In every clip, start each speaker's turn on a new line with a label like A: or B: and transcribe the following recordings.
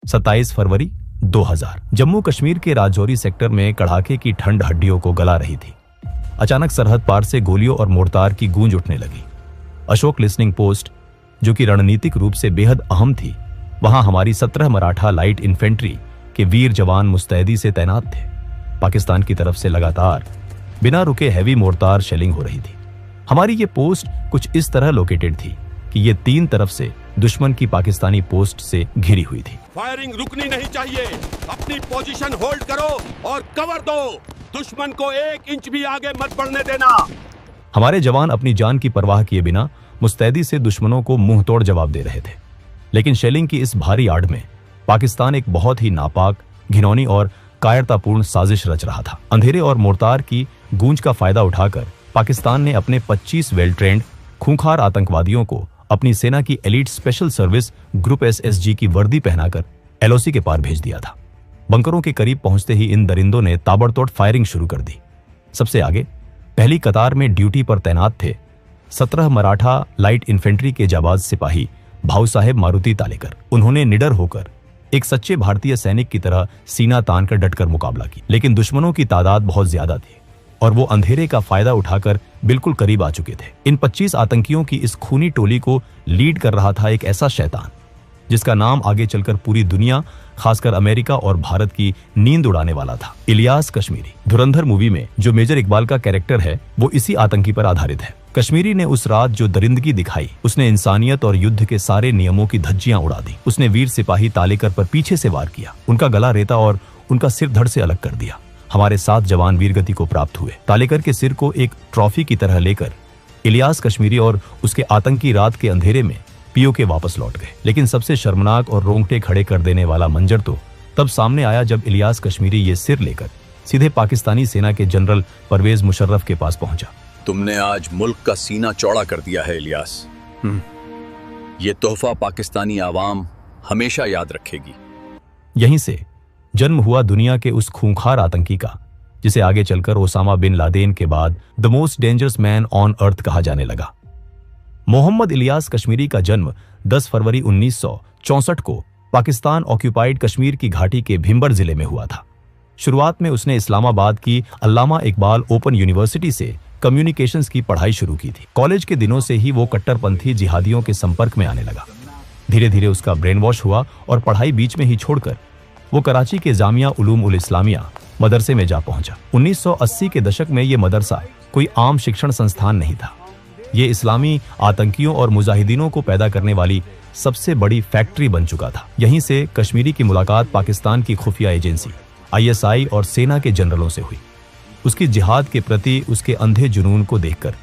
A: 27 फरवरी 2000। जम्मू कश्मीर के राजौरी सेक्टर में कड़ाके की ठंड हड्डियों को गला रही थी। अचानक सरहद पार से गोलियों और मोर्टार की गूंज उठने लगी। अशोक लिसनिंग पोस्ट, जो कि रणनीतिक रूप से बेहद अहम थी, वहां हमारी 17 मराठा लाइट इन्फेंट्री के वीर जवान मुस्तैदी से तैनात थे। पाकिस्तान की तरफ से लगातार बिना रुके हैवी मोर्टार शेलिंग हो रही थी। हमारी ये पोस्ट कुछ इस तरह लोकेटेड थी कि ये 3 तरफ से दुश्मन की पाकिस्तानी पोस्ट से घिरी हुई थी।
B: फायरिंग रुकनी नहीं चाहिए, अपनी पोजीशन होल्ड करो और कवर दो, दुश्मन को 1 इंच भी आगे मत बढ़ने देना।
A: हमारे जवान अपनी जान की परवाह किए बिना मुस्तैदी से दुश्मनों को मुंह तोड़ जवाब दे रहे थे। लेकिन शेलिंग की इस भारी आड़ में पाकिस्तान एक बहुत ही नापाक, घिनौनी और कायरतापूर्ण साजिश रच रहा था। अंधेरे और मोर्टार की गूंज का फायदा उठाकर पाकिस्तान ने अपने 25 वेल ट्रेंड खूंखार आतंकवादियों को अपनी सेना की elite special service group SSG की वर्दी पहनाकर LOC के पार भेज दिया था। बंकरों के करीब पहुंचते ही इन दरिंदों ने ताबड़तोड़ फायरिंग शुरू कर दी। सबसे आगे पहली कतार में ड्यूटी पर तैनात थे 17 मराठा लाइट इन्फेंट्री के जाबाज सिपाही भाऊ साहेब मारुति तालेकर। उन्होंने निडर होकर एक सच्चे भारतीय सैनिक की तरह सीना तान कर डटकर मुकाबला की। लेकिन दुश्मनों की तादाद बहुत ज्यादा थी और वो अंधेरे का फायदा उठाकर बिल्कुल करीब आ चुके थे। इन 25 आतंकियों की इस खूनी टोली को लीड कर रहा था एक ऐसा शैतान जिसका नाम आगे चलकर पूरी दुनिया, खासकर अमेरिका और भारत की नींद उड़ाने वाला था। इलियास कश्मीरी। धुरंधर मूवी में जो मेजर इकबाल का कैरेक्टर है वो इसी आतंकी पर आधारित है। कश्मीरी ने उस रात जो दरिंदगी दिखाई, उसने इंसानियत और युद्ध के सारे नियमों की धज्जियां उड़ा दी। उसने वीर सिपाही तालेकर पर पीछे से वार किया, उनका गला रेता और उनका सिर धड़ से अलग कर दिया। हमारे 7 जवान वीरगति को प्राप्त हुए। तालेकर के सिर को एक ट्रॉफी की तरह लेकर इलियास कश्मीरी और उसके आतंकी रात के अंधेरे में POK वापस लौट गए। लेकिन सबसे शर्मनाक और रोंगटे खड़े कर देने वाला मंजर तो तब सामने आया जब इलियास कश्मीरी ये सिर लेकर सीधे पाकिस्तानी सेना के जनरल परवेज मुशर्रफ के पास पहुंचा।
C: तुमने आज मुल्क का सीना चौड़ा कर दिया है इलियास। ये तोहफा पाकिस्तानी आवाम हमेशा याद रखेगी।
A: यहीं से जन्म हुआ दुनिया के उस खूंखार आतंकी का, जिसे आगे चलकर ओसामा बिन लादेन के बाद the most dangerous man on earth कहा जाने लगा। मोहम्मद इलियास कश्मीरी का जन्म 10 फरवरी 1964 को पाकिस्तान ऑक्यूपाइड कश्मीर की घाटी के भिंबर जिले में हुआ था। शुरुआत में उसने इस्लामाबाद की अल्लामा इकबाल ओपन यूनिवर्सिटी से कम्युनिकेशंस की पढ़ाई शुरू की थी। कॉलेज के दिनों से ही वो कट्टरपंथी जिहादियों के संपर्क में आने लगा। धीरे धीरे उसका ब्रेन वॉश हुआ और पढ़ाई बीच में ही छोड़कर वो कराची के जामिया उलूम उल इस्लामिया मदरसे में जा पहुंचा। 1980 के दशक में ये मदरसा कोई आम शिक्षण संस्थान नहीं था। ये इस्लामी आतंकियों और मुजाहिदीनों को पैदा करने वाली सबसे बड़ी फैक्ट्री बन चुका था। यहीं से कश्मीरी की मुलाकात पाकिस्तान की खुफिया एजेंसी ISI और सेना के जनरलों से हुई। उसकी जिहाद के प्रति उसके अंधे जुनून को देखकर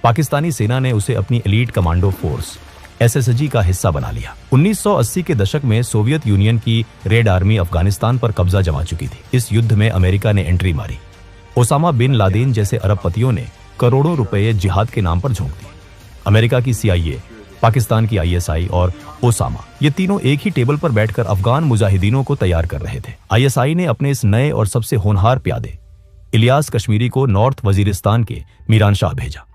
A: पाकिस्तानी सेना ने उसे अपनी एलीट कमांडो फोर्स SSG का हिस्सा बना लिया। 1980 के दशक में सोवियत यूनियन की रेड आर्मी अफगानिस्तान पर कब्जा जमा चुकी थी। इस युद्ध में अमेरिका ने एंट्री मारी। ओसामा बिन लादेन जैसे अरबपतियों ने करोड़ों रुपए जिहाद के नाम पर झोंक दिए। अमेरिका की CIA, पाकिस्तान की ISI और ओसामा, ये तीनों एक ही टेबल पर बैठकर अफगान मुजाहिदीनों को तैयार कर रहे थे। ISI ने अपने इस नए और सबसे होनहार प्यादे इलियास कश्मीरी को नॉर्थ वजीरिस्तान के मीरान शाह भेजा।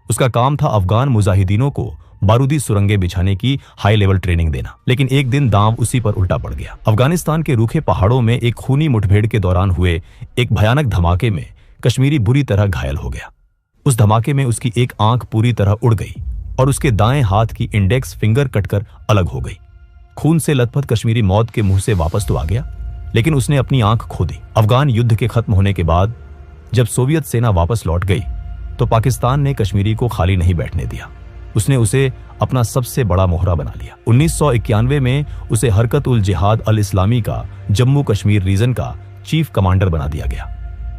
A: उसका काम था अफगान मुजाहिदीनों को बारूदी सुरंगें बिछाने की हाई लेवल ट्रेनिंग देना। लेकिन एक दिन दांव उसी पर उल्टा पड़ गया। अफगानिस्तान के रूखे पहाड़ों में एक खूनी मुठभेड़ के दौरान हुए एक भयानक धमाके में कश्मीरी बुरी तरह घायल हो गया। उस धमाके में उसकी एक आंख पूरी तरह उड़ गई और उसके दाएं हाथ की इंडेक्स फिंगर कटकर अलग हो गई। खून से लथपथ कश्मीरी मौत के मुंह से वापस तो आ गया, लेकिन उसने अपनी आंख खो दी। अफगान युद्ध के खत्म होने के बाद जब सोवियत सेना वापस लौट गई तो पाकिस्तान ने कश्मीरी को खाली नहीं बैठने दिया। उसने उसे अपना सबसे बड़ा मोहरा बना लिया। 1991 में उसे हरकत उल जिहाद अल इस्लामी का जम्मू कश्मीर रीजन का चीफ कमांडर बना दिया गया।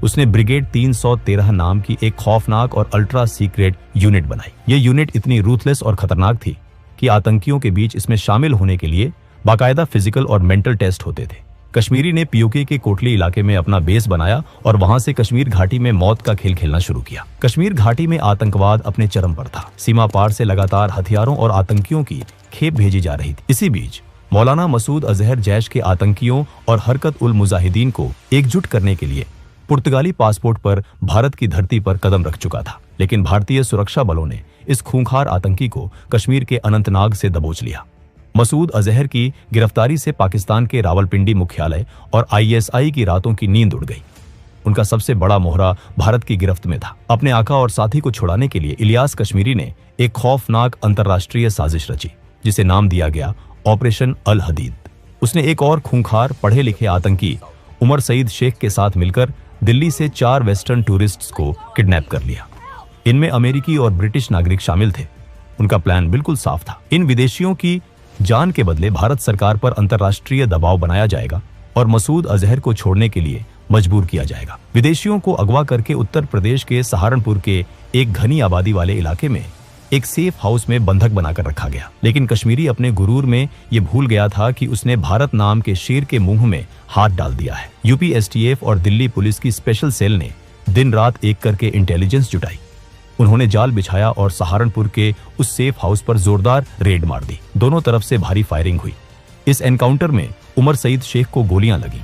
A: उसने ब्रिगेड 313 नाम की एक खौफनाक और अल्ट्रा सीक्रेट यूनिट बनाई। ये यूनिट इतनी रूथलेस और खतरनाक थी कि आतंकियों के बीच इसमें शामिल होने के लिए बाकायदा फिजिकल और मेंटल टेस्ट होते थे। कश्मीरी ने POK के कोटली इलाके में अपना बेस बनाया और वहां से कश्मीर घाटी में मौत का खेल खेलना शुरू किया। कश्मीर घाटी में आतंकवाद अपने चरम पर था। सीमा पार से लगातार हथियारों और आतंकियों की खेप भेजी जा रही थी। इसी बीच मौलाना मसूद अजहर जैश के आतंकियों और हरकत उल मुजाहिदीन को एकजुट करने के लिए पुर्तगाली पासपोर्ट पर भारत की धरती पर कदम रख चुका था। लेकिन भारतीय सुरक्षा बलों ने इस खूंखार आतंकी को कश्मीर के अनंतनाग से दबोच लिया। मसूद अजहर की गिरफ्तारी से पाकिस्तान के रावलपिंडी मुख्यालय और ISI की रातों की नींद उड़ गई। उनका सबसे बड़ा मोहरा भारत की गिरफ्त में था। अपने आका और साथी को छुड़ाने के लिए इलियास कश्मीरी ने एक खौफनाक अंतर्राष्ट्रीय साजिश रची, जिसे नाम दिया गया ऑपरेशन अल हदीद। उसने एक और खूंखार पढ़े लिखे आतंकी उमर सईद शेख के साथ मिलकर दिल्ली से 4 वेस्टर्न टूरिस्ट्स को किडनैप कर लिया। इनमें अमेरिकी और ब्रिटिश नागरिक शामिल थे। उनका प्लान बिल्कुल साफ था। इन विदेशियों की जान के बदले भारत सरकार पर अंतर्राष्ट्रीय दबाव बनाया जाएगा और मसूद अजहर को छोड़ने के लिए मजबूर किया जाएगा। विदेशियों को अगवा करके उत्तर प्रदेश के सहारनपुर के एक घनी आबादी वाले इलाके में एक सेफ हाउस में बंधक बनाकर रखा गया। लेकिन कश्मीरी अपने गुरूर में ये भूल गया था कि उसने भारत नाम के शेर के मुंह में हाथ डाल दिया है। यूपी STF और दिल्ली पुलिस की स्पेशल सेल ने दिन रात एक करके इंटेलिजेंस जुटाई। उन्होंने जाल बिछाया और सहारनपुर के उस सेफ हाउस पर जोरदार रेड मार दी। दोनों तरफ से भारी फायरिंग हुई। इस एनकाउंटर में उमर सईद शेख को गोलियां लगी।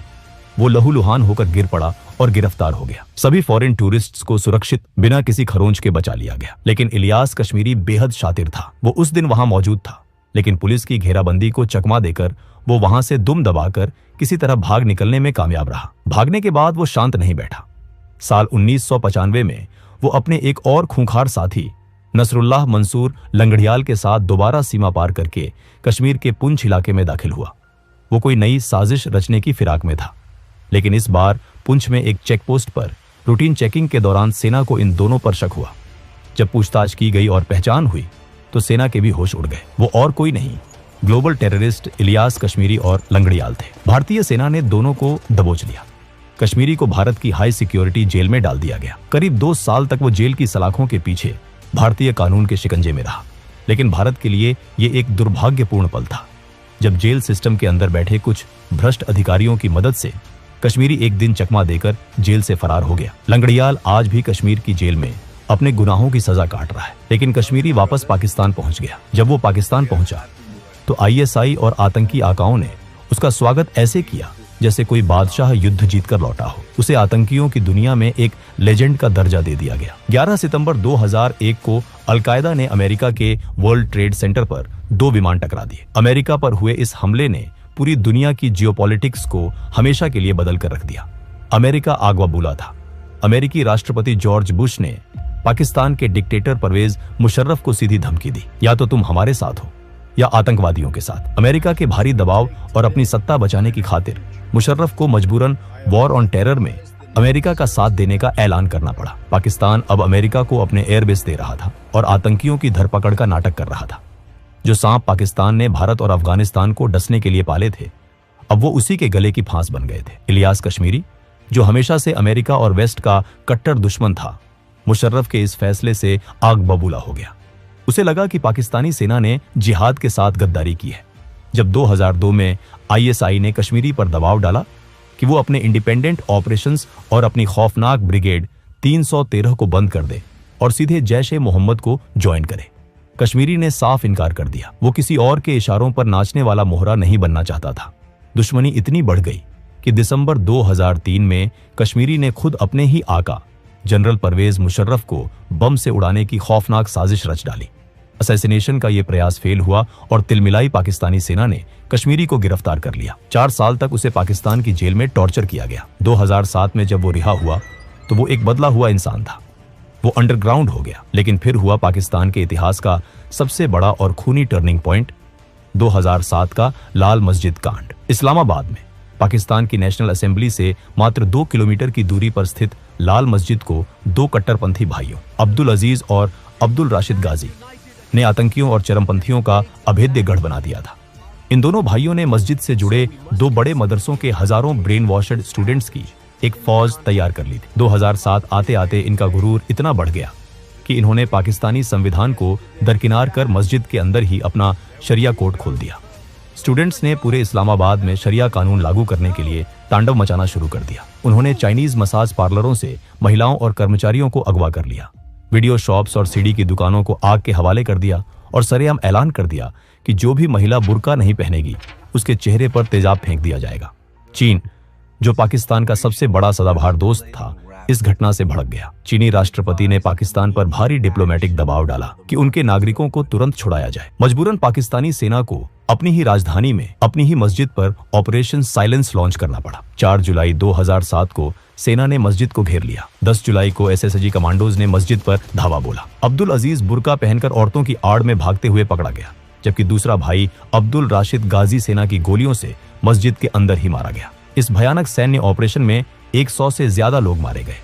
A: वो लहूलुहान होकर गिर पड़ा और गिरफ्तार हो गया। सभी फॉरेन टूरिस्ट्स को सुरक्षित बिना किसी खरोंच के बचा लिया गया। लेकिन इलियास कश्मीरी बेहद शातिर था। वो उस दिन वहां मौजूद था, लेकिन पुलिस की घेराबंदी को चकमा देकर वो वहां से दुम दबाकर किसी तरह भाग निकलने में कामयाब रहा। भागने के बाद वो शांत नहीं बैठा। साल 1995 में वो अपने एक और खूंखार साथी नसरुल्लाह मंसूर लंगड़ियाल के साथ दोबारा सीमा पार करके कश्मीर के पुंछ इलाके में दाखिल हुआ। वो कोई नई साजिश रचने की फिराक में था, लेकिन इस बार पुंछ में एक चेकपोस्ट पर रूटीन चेकिंग के दौरान सेना को इन दोनों पर शक हुआ। जब पूछताछ की गई और पहचान हुई तो सेना के भी होश उड़ गए। वो और कोई नहीं, ग्लोबल टेररिस्ट इलियास कश्मीरी और लंगड़ियाल थे। भारतीय सेना ने दोनों को दबोच लिया। कश्मीरी को भारत की हाई सिक्योरिटी जेल में डाल दिया गया। करीब 2 साल तक वो जेल की सलाखों के पीछे भारतीय कानून के शिकंजे में रहा। लेकिन भारत के लिए ये एक दुर्भाग्यपूर्ण पल था, जब जेल सिस्टम के अंदर बैठे कुछ भ्रष्ट अधिकारियों की मदद से कश्मीरी एक दिन चकमा देकर जेल से फरार हो गया। लंगड़ियाल आज भी कश्मीर की जेल में अपने गुनाहों की सजा काट रहा है। लेकिन कश्मीरी वापस पाकिस्तान पहुंच गया। जब वो पाकिस्तान पहुंचा तो ISI और आतंकी आकाओं ने उसका स्वागत ऐसे किया जैसे कोई बादशाह युद्ध जीतकर लौटा हो। उसे आतंकियों की दुनिया में एक लेजेंड का दर्जा दे दिया गया। 11 सितंबर 2001 को अलकायदा ने अमेरिका के वर्ल्ड ट्रेड सेंटर पर 2 विमान टकरा दिए। अमेरिका पर हुए इस हमले ने पूरी दुनिया की जियोपॉलिटिक्स को हमेशा के लिए बदल कर रख दिया। अमेरिका आगवा बुला था। अमेरिकी राष्ट्रपति जॉर्ज बुश ने पाकिस्तान के डिक्टेटर परवेज मुशर्रफ को सीधी धमकी दी, या तो तुम हमारे साथ हो या आतंकवादियों के साथ। अमेरिका के भारी दबाव और अपनी सत्ता बचाने की खातिर मुशर्रफ को मजबूरन वॉर ऑन टेरर में अमेरिका का साथ देने का ऐलान करना पड़ा। पाकिस्तान अब अमेरिका को अपने एयरबेस दे रहा था और आतंकियों की धरपकड़ का नाटक कर रहा था। जो सांप पाकिस्तान ने भारत और अफगानिस्तान को डसने के लिए पाले थे, अब वो उसी के गले की फांस बन गए थे। इलियास कश्मीरी, जो हमेशा से अमेरिका और वेस्ट का कट्टर दुश्मन था, मुशर्रफ के इस फैसले से आग बबूला हो गया। उसे लगा कि पाकिस्तानी सेना ने जिहाद के साथ गद्दारी की है। जब 2002 में ISI ने कश्मीरी पर दबाव डाला कि वो अपने इंडिपेंडेंट ऑपरेशंस और अपनी खौफनाक ब्रिगेड 313 को बंद कर दे और सीधे जैश-ए-मोहम्मद को ज्वाइन करे, कश्मीरी ने साफ इनकार कर दिया। वो किसी और के इशारों पर नाचने वाला मोहरा नहीं बनना चाहता था। दुश्मनी इतनी बढ़ गई कि दिसंबर 2003 में कश्मीरी ने खुद अपने ही आका जनरल परवेज मुशर्रफ को बम से उड़ाने की खौफनाक साजिश रच डाली। असैसिनेशन का यह प्रयास फेल हुआ और तिलमिलाई पाकिस्तानी सेना ने कश्मीरी को गिरफ्तार कर लिया। 4 साल तक उसे पाकिस्तान की जेल में टॉर्चर किया गया। 2007 में जब वो रिहा हुआ तो वो एक बदला हुआ इंसान था। वो अंडरग्राउंड हो गया। लेकिन फिर हुआ पाकिस्तान के इतिहास का सबसे बड़ा और खूनी टर्निंग पॉइंट, 2007 का लाल मस्जिद कांड। इस्लामाबाद में पाकिस्तान की नेशनल असेंबली से मात्र 2 किलोमीटर की दूरी पर स्थित लाल मस्जिद को 2 कट्टरपंथी भाइयों अब्दुल अजीज और अब्दुल राशिद गाजी ने आतंकियों और चरमपंथियों का अभेद्य गढ़ बना दिया था। इन दोनों भाइयों ने मस्जिद से जुड़े 2 बड़े मदरसों के हजारों ब्रेन वॉशड स्टूडेंट्स की एक फौज तैयार कर ली थी। 2007 आते आते इनका गुरूर इतना बढ़ गया कि इन्होंने पाकिस्तानी संविधान को दरकिनार कर मस्जिद के अंदर ही अपना शरिया कोर्ट खोल दिया। स्टूडेंट्स ने पूरे इस्लामाबाद में शरिया कानून लागू करने के लिए तांडव मचाना शुरू कर दिया। उन्होंने चाइनीज मसाज पार्लरों से महिलाओं और कर्मचारियों को अगवा कर लिया, वीडियो शॉप्स और सीडी की दुकानों को आग के हवाले कर दिया और सरेआम ऐलान कर दिया कि जो भी महिला बुर्का नहीं पहनेगी उसके चेहरे पर तेजाब फेंक दिया जाएगा। चीन, जो पाकिस्तान का सबसे बड़ा सदाबहार दोस्त था, इस घटना से भड़क गया। चीनी राष्ट्रपति ने पाकिस्तान पर भारी डिप्लोमेटिक दबाव डाला कि उनके नागरिकों को तुरंत छुड़ाया जाए। मजबूरन पाकिस्तानी सेना को अपनी ही राजधानी में अपनी ही मस्जिद पर ऑपरेशन साइलेंस लॉन्च करना पड़ा। 4 जुलाई 2007 को सेना ने मस्जिद को घेर लिया। 10 जुलाई को एसएसजी कमांडोज ने मस्जिद पर धावा बोला। अब्दुल अजीज बुर्का पहनकर औरतों की आड़ में भागते हुए पकड़ा गया, जबकि दूसरा भाई अब्दुल राशिद गाजी सेना की गोलियों से मस्जिद के अंदर ही मारा गया। इस भयानक सैन्य ऑपरेशन में 100 से ज्यादा लोग मारे गए।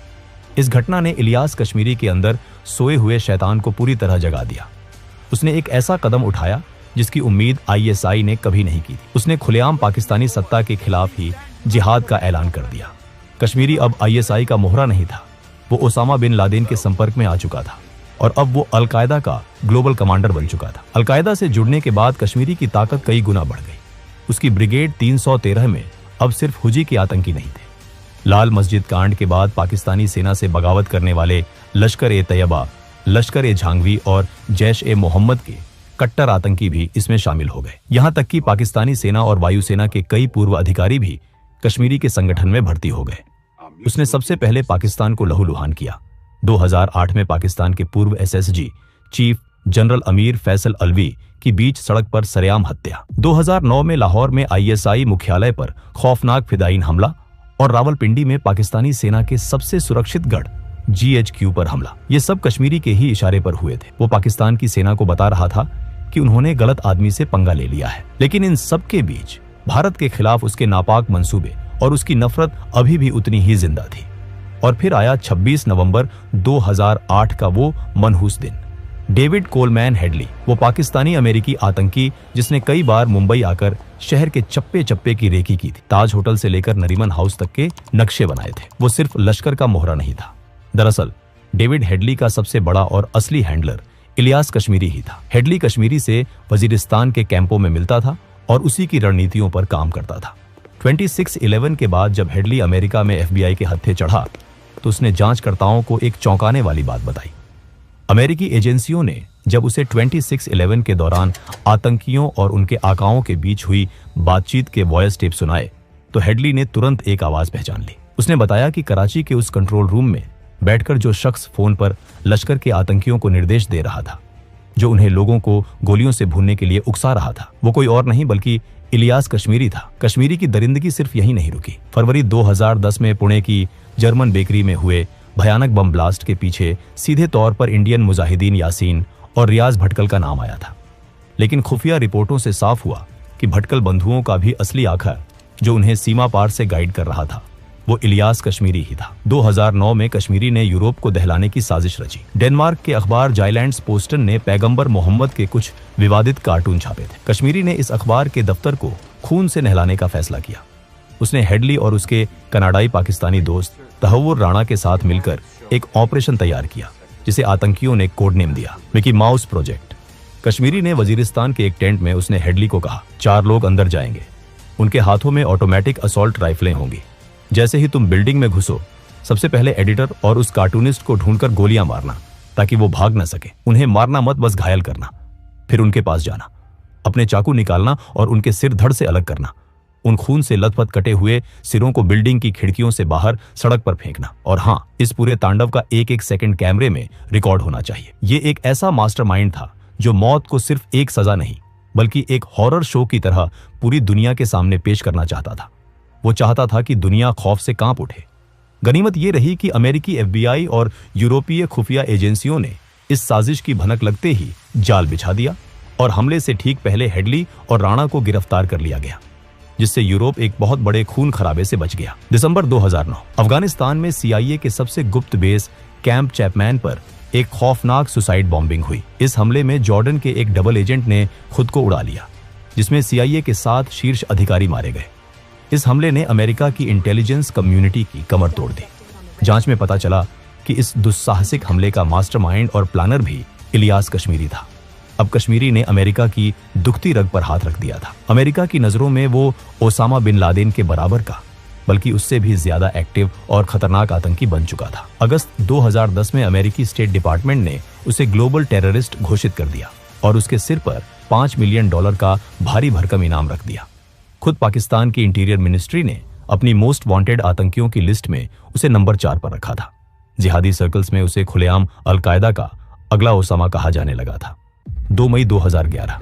A: इस घटना ने इलियास कश्मीरी के अंदर सोए हुए शैतान को पूरी तरह जगा दिया। उसने एक ऐसा कदम उठाया जिसकी उम्मीद आईएसआई ने कभी नहीं की थी। उसने खुलेआम पाकिस्तानी सत्ता के खिलाफ ही जिहाद का ऐलान कर दिया। कश्मीरी अब आईएसआई का मोहरा नहीं था, वो ओसामा बिन लादेन के संपर्क में आ चुका था और अब वो अलकायदा का ग्लोबल कमांडर बन चुका था। अलकायदा से जुड़ने के बाद कश्मीरी की ताकत कई गुना बढ़ गई। उसकी ब्रिगेड 313 में अब सिर्फ हुजी के आतंकी नहीं थे। लाल मस्जिद कांड के बाद पाकिस्तानी सेना से बगावत करने वाले लश्कर-ए-तैयबा, लश्कर-ए-झांगवी और जैश-ए-मोहम्मद के कट्टर आतंकी भी इसमें शामिल हो गए। यहां तक कि पाकिस्तानी सेना और वायुसेना के कई पूर्व अधिकारी भी कश्मीरी के संगठन में भर्ती हो गए। उसने सबसे पहले पाकिस्तान को लहूलुहान किया। 2008 में पाकिस्तान के पूर्व SSG chief general Amir Faisal Alvi की बीच सड़क पर सरेआम हत्या। 2009 में लाहौर में आईएसआई मुख्यालय पर खौफनाक फिदायीन हमला और रावलपिंडी में पाकिस्तानी सेना के सबसे सुरक्षित गढ़ जीएचक्यू पर हमला। ये सब कश्मीरी के ही इशारे पर हुए थे। वो पाकिस्तान की सेना को बता रहा था कि उन्होंने गलत आदमी से पंगा ले लिया है। लेकिन इन सब के बीच भारत के खिलाफ उसके नापाक मंसूबे और उसकी नफरत अभी भी उतनी ही जिंदा थी। और फिर आया 26 नवंबर 2008 का वो मनहूस दिन। डेविड कोलमैन हेडली, वो पाकिस्तानी अमेरिकी आतंकी जिसने कई बार मुंबई आकर शहर के चप्पे चप्पे की रेकी की थी। ताज होटल से लेकर नरीमन हाउस तक के नक्शे बनाए थे। वो सिर्फ लश्कर का मोहरा नहीं था। दरअसल डेविड हेडली का सबसे बड़ा और असली हैंडलर इलियास कश्मीरी ही था। हेडली कश्मीरी से वजीरिस्तान के कैंपों में मिलता था और उसी की रणनीतियों पर काम करता था। 26/11 के बाद जब हेडली अमेरिका में एफबीआई के हत्थे चढ़ा तो उसने जांचकर्ताओं को एक चौंकाने वाली बात बताई। अमेरिकी एजेंसियों ने जब उसे 26/11 के दौरान आतंकियों और उनके आकाओं के बीच हुई बातचीत के वॉयस टेप सुनाए तो हेडली ने तुरंत एक आवाज पहचान ली। उसने बताया कि कराची के उस कंट्रोल रूम में बैठकर जो शख्स फोन पर लश्कर के आतंकियों को निर्देश दे रहा था, जो उन्हें लोगों को गोलियों से भूनने के लिए उकसा रहा था, वो कोई और नहीं बल्कि इलियास कश्मीरी था। कश्मीरी की दरिंदगी सिर्फ यहीं नहीं रुकी। फरवरी 2010 में पुणे की जर्मन बेकरी में हुए भयानक बम ब्लास्ट के पीछे सीधे तौर पर इंडियन मुजाहिदीन यासीन और रियाज भटकल का नाम आया था। लेकिन खुफिया रिपोर्टों से साफ हुआ कि भटकल बंधुओं का भी असली आखिर जो उन्हें सीमा पार से गाइड कर रहा था वो इलियास कश्मीरी ही था। 2009 में कश्मीरी ने यूरोप को दहलाने की साजिश रची। डेनमार्क के अखबार जाइलैंड्स पोस्टन ने पैगंबर मोहम्मद के कुछ विवादित कार्टून छापे थे। कश्मीरी ने इस अखबार के दफ्तर को खून से नहलाने का फैसला किया। उसने हेडली और उसके कनाडाई पाकिस्तानी दोस्त तहव्वुर राणा के साथ मिलकर एक ऑपरेशन तैयार किया जिसे आतंकियों ने कोड नेम दिया मिकी माउस प्रोजेक्ट। कश्मीरी ने वजीरिस्तान के एक टेंट में उसने हेडली को कहा, 4 लोग अंदर जाएंगे, उनके हाथों में ऑटोमेटिक असॉल्ट राइफलें होंगी। जैसे ही तुम बिल्डिंग में घुसो सबसे पहले एडिटर और उस कार्टूनिस्ट को ढूंढकर गोलियां मारना ताकि वो भाग न सके। उन्हें मारना मत, बस घायल करना। फिर उनके पास जाना, अपने चाकू निकालना और उनके सिर धड़ से अलग करना। उन खून से लथपथ कटे हुए सिरों को बिल्डिंग की खिड़कियों से बाहर सड़क पर फेंकना। और हाँ, इस पूरे तांडव का एक एक सेकंड कैमरे में रिकॉर्ड होना चाहिए। ये एक ऐसा मास्टरमाइंड था जो मौत को सिर्फ एक सजा नहीं बल्कि एक हॉरर शो की तरह पूरी दुनिया के सामने पेश करना चाहता था। वो चाहता था कि दुनिया खौफ से कांप उठे। गनीमत ये रही कि अमेरिकी एफबीआई और यूरोपीय खुफिया एजेंसियों ने इस साजिश की भनक लगते ही जाल बिछा दिया और हमले से ठीक पहले हेडली और राणा को गिरफ्तार कर लिया गया, जिससे यूरोप एक बहुत बड़े खून खराबे से बच गया। दिसंबर 2009 अफगानिस्तान में सीआईए के सबसे गुप्त बेस कैंप चैपमैन पर एक खौफनाक सुसाइड बॉम्बिंग हुई। इस हमले में जॉर्डन के एक डबल एजेंट ने खुद को उड़ा लिया, जिसमें सीआईए के 7 शीर्ष अधिकारी मारे गए। इस हमले ने अमेरिका की इंटेलिजेंस कम्युनिटी की कमर तोड़ दी। जांच में पता चला कि इस दुस्साहसिक हमले का मास्टरमाइंड और प्लानर भी इलियास कश्मीरी था। अब कश्मीरी ने अमेरिका की दुखती रग पर हाथ रख दिया था। अमेरिका की नजरों में वो ओसामा बिन लादेन के बराबर का बल्कि उससे भी ज्यादा एक्टिव और खतरनाक आतंकी बन चुका था। अगस्त 2010 में अमेरिकी स्टेट डिपार्टमेंट ने उसे ग्लोबल टेररिस्ट घोषित कर दिया और उसके सिर पर $5 मिलियन का भारी भरकम इनाम रख दिया। खुद पाकिस्तान की इंटीरियर मिनिस्ट्री ने अपनी मोस्ट वांटेड आतंकियों की लिस्ट में उसे नंबर 4 पर रखा था। जिहादी सर्कल्स में उसे खुलेआम अलकायदा का अगला ओसामा कहा जाने लगा था। 2 मई 2011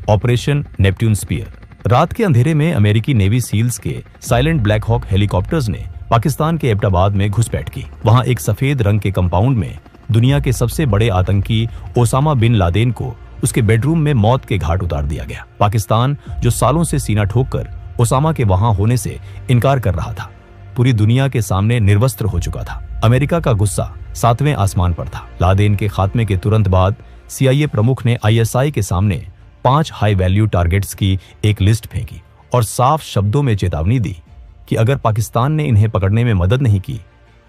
A: ऑपरेशन नेपट्यून स्पीयर। रात के अंधेरे में अमेरिकी नेवी सील्स के साइलेंट ब्लैक हॉक हेलीकॉप्टर्स ने पाकिस्तान के एबटाबाद में घुसपैठ की। वहां एक सफेद रंग के कंपाउंड में दुनिया के सबसे बड़े आतंकी ओसामा बिन लादेन को उसके बेडरूम में मौत के घाट उतार दिया गया। पाकिस्तान, जो सालों से सीना ठोककर ओसामा के वहां होने से इनकार कर रहा था, पूरी दुनिया के सामने निर्वस्त्र हो चुका था। अमेरिका का गुस्सा 7वें आसमान पर था। लादेन के खात्मे के तुरंत बाद CIA प्रमुख ने ISI के सामने 5 हाई वैल्यू टारगेट्स की एक लिस्ट फेंकी और साफ शब्दों में चेतावनी दी कि अगर पाकिस्तान ने इन्हें पकड़ने में मदद नहीं की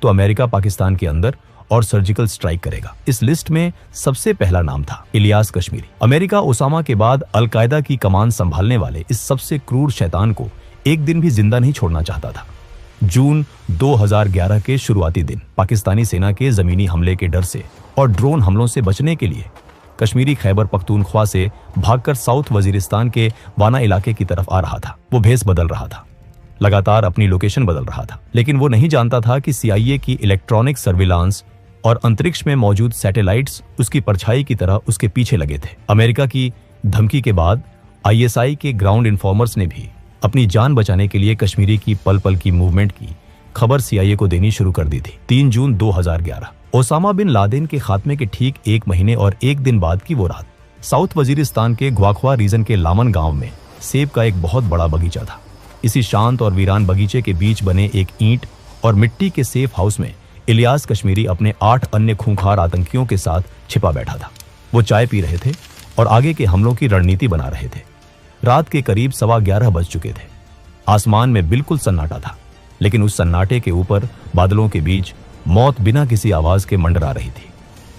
A: तो अमेरिका पाकिस्तान के अंदर और सर्जिकल स्ट्राइक करेगा। इस लिस्ट में सबसे पहला नाम था इलियास कश्मीरी। अमेरिका ओसामा के बाद अलकायदा की कमान संभालने वाले इस सबसे क्रूर शैतान को एक दिन भी जिंदा नहीं छोड़ना चाहता था। जून 2011 के शुरुआती दिन पाकिस्तानी सेना के जमीनी हमले के डर से और ड्रोन हमलों से बचने के लिए कश्मीरी खैबर पख्तूनख्वा से भागकर साउथ वजीरिस्तान के वाना इलाके की तरफ आ रहा था। वो भेस बदल रहा था, लगातार अपनी लोकेशन बदल रहा था, लेकिन वो नहीं जानता था कि CIA की इलेक्ट्रॉनिक सर्विलांस और अंतरिक्ष में मौजूद सैटेलाइट्स उसकी परछाई की तरह उसके पीछे लगे थे। अमेरिका की धमकी के बाद ISI के ग्राउंड इन्फॉर्मर्स ने भी अपनी जान बचाने के लिए कश्मीरी की पल पल की मूवमेंट की खबर CIA को देनी शुरू कर दी थी। 3 जून 2011 ओसामा बिन लादेन के खात्मे के ठीक 1 महीने और 1 दिन बाद की वो रात, साउथ वजीरिस्तान के ग्वाख्वा रीजन के लामन गांव में सेब का एक बहुत बड़ा बगीचा था। इसी शांत और वीरान बगीचे के बीच बने एक ईंट और मिट्टी के सेफ हाउस में इलियास कश्मीरी अपने 8 अन्य खूंखार आतंकियों के साथ छिपा बैठा था। वो चाय पी रहे थे और आगे के हमलों की रणनीति बना रहे थे। रात के करीब 11:15 बज चुके थे। आसमान में बिल्कुल सन्नाटा था, लेकिन उस सन्नाटे के ऊपर बादलों के बीच मौत बिना किसी आवाज के मंडरा रही थी।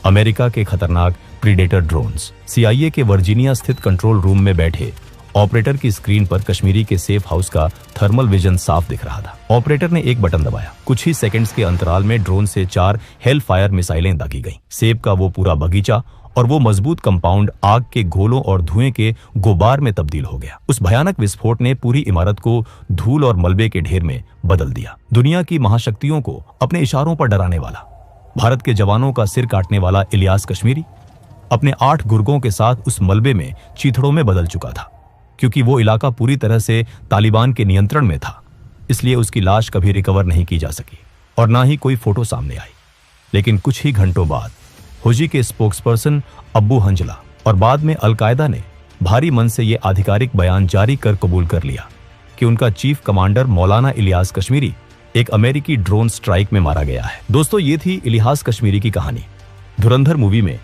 A: अमेरिका के खतरनाक प्रीडेटर ड्रोन्स। CIA के वर्जीनिया स्थित कंट्रोल रूम में बैठे ऑपरेटर की स्क्रीन पर कश्मीरी के सेफ हाउस का थर्मल विजन साफ दिख रहा था। ऑपरेटर ने एक बटन दबाया। कुछ ही सेकंड्स के अंतराल में ड्रोन से 4 हेल फायर मिसाइलें दागी गईं। सेब का वो पूरा बगीचा और वो मजबूत कंपाउंड आग के गोलों और धुएं के गुबार में तब्दील हो गया। उस भयानक विस्फोट ने पूरी इमारत को धूल और मलबे के ढेर में बदल दिया। दुनिया की महाशक्तियों को अपने इशारों पर डराने वाला, भारत के जवानों का सिर काटने वाला इलियास कश्मीरी अपने 8 गुर्गों के साथ उस मलबे में चीथड़ों में बदल चुका था। क्योंकि वो इलाका पूरी तरह से तालिबान के नियंत्रण में था, इसलिए उसकी लाश कभी रिकवर नहीं की जा सकी और ना ही कोई फोटो सामने आई। लेकिन कुछ ही घंटों बाद हुजी के स्पोक्सपर्सन अब्बू हंजला और बाद में अलकायदा ने भारी मन से ये आधिकारिक बयान जारी कर कबूल कर लिया कि उनका चीफ कमांडर मौलाना इलियास कश्मीरी एक अमेरिकी ड्रोन स्ट्राइक में मारा गया है। दोस्तों, ये थी इलियास कश्मीरी की कहानी। धुरंधर मूवी में